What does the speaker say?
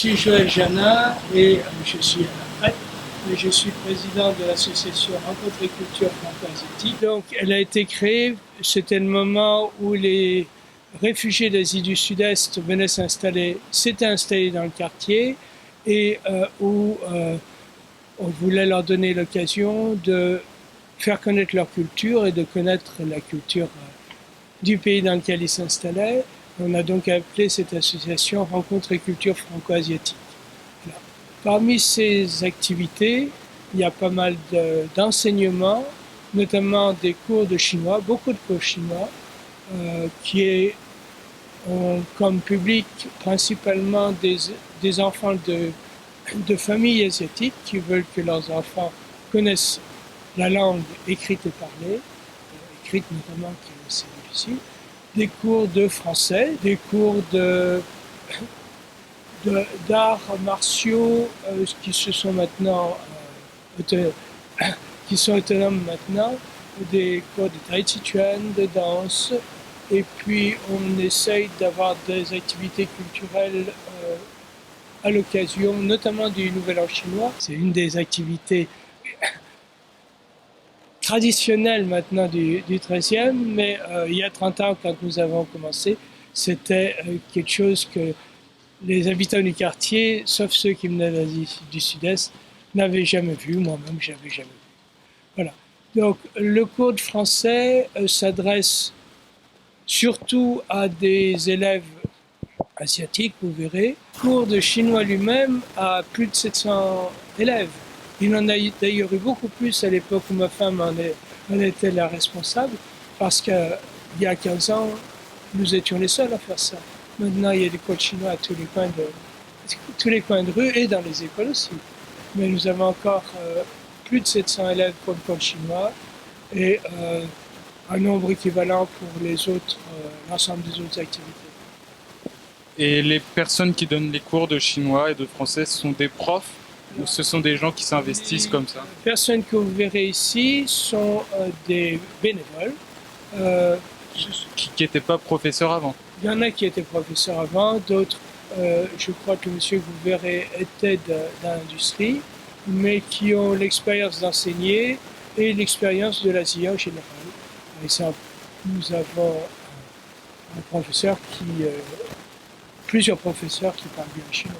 Je suis Joël Janin et je suis à la retraite. Je suis président de l'association Rencontre et Culture Franco-Asiatique. Donc, elle a été créée, c'était le moment où les réfugiés d'Asie du Sud-Est venaient s'étaient installés dans le quartier et où on voulait leur donner l'occasion de faire connaître leur culture et de connaître la culture du pays dans lequel ils s'installaient. On a donc appelé cette association Rencontre et Culture Franco-Asiatique. Parmi ces activités, il y a pas mal d'enseignements, notamment des cours de chinois, beaucoup de cours chinois, qui ont comme public principalement des enfants de familles asiatiques qui veulent que leurs enfants connaissent la langue écrite et parlée, écrite notamment qui est assez difficile, des cours de français, des cours d'arts martiaux qui se sont maintenant qui sont autonomes maintenant, des cours de tai chi chuan, de danse, et puis on essaye d'avoir des activités culturelles à l'occasion, notamment du Nouvel An chinois. C'est une des activités traditionnelles maintenant du XIIIe, mais il y a 30 ans, quand nous avons commencé, c'était quelque chose que les habitants du quartier, sauf ceux qui venaient d'Asie du Sud-Est, n'avaient jamais vu. Moi-même, je n'avais jamais vu. Voilà. Donc, le cours de français s'adresse surtout à des élèves asiatiques, vous verrez. Le cours de chinois lui-même a plus de 700 élèves. Il en a d'ailleurs eu beaucoup plus à l'époque où ma femme en était la responsable, parce qu'il y a 15 ans, nous étions les seuls à faire ça. Maintenant, il y a des cours de chinois à tous les coins de rue et dans les écoles aussi. Mais nous avons encore plus de 700 élèves pour le cours de chinois et un nombre équivalent pour l'ensemble des autres activités. Et les personnes qui donnent les cours de chinois et de français, ce sont des profs ou ce sont des gens qui s'investissent comme ça? Les personnes que vous verrez ici sont des bénévoles. Qui n'étaient pas professeurs avant? Il y en a qui étaient professeurs avant, d'autres, je crois que le monsieur que vous verrez était dans l'industrie, mais qui ont l'expérience d'enseigner et l'expérience de l'Asie en général. Par exemple, nous avons un professeur plusieurs professeurs qui parlent bien chinois.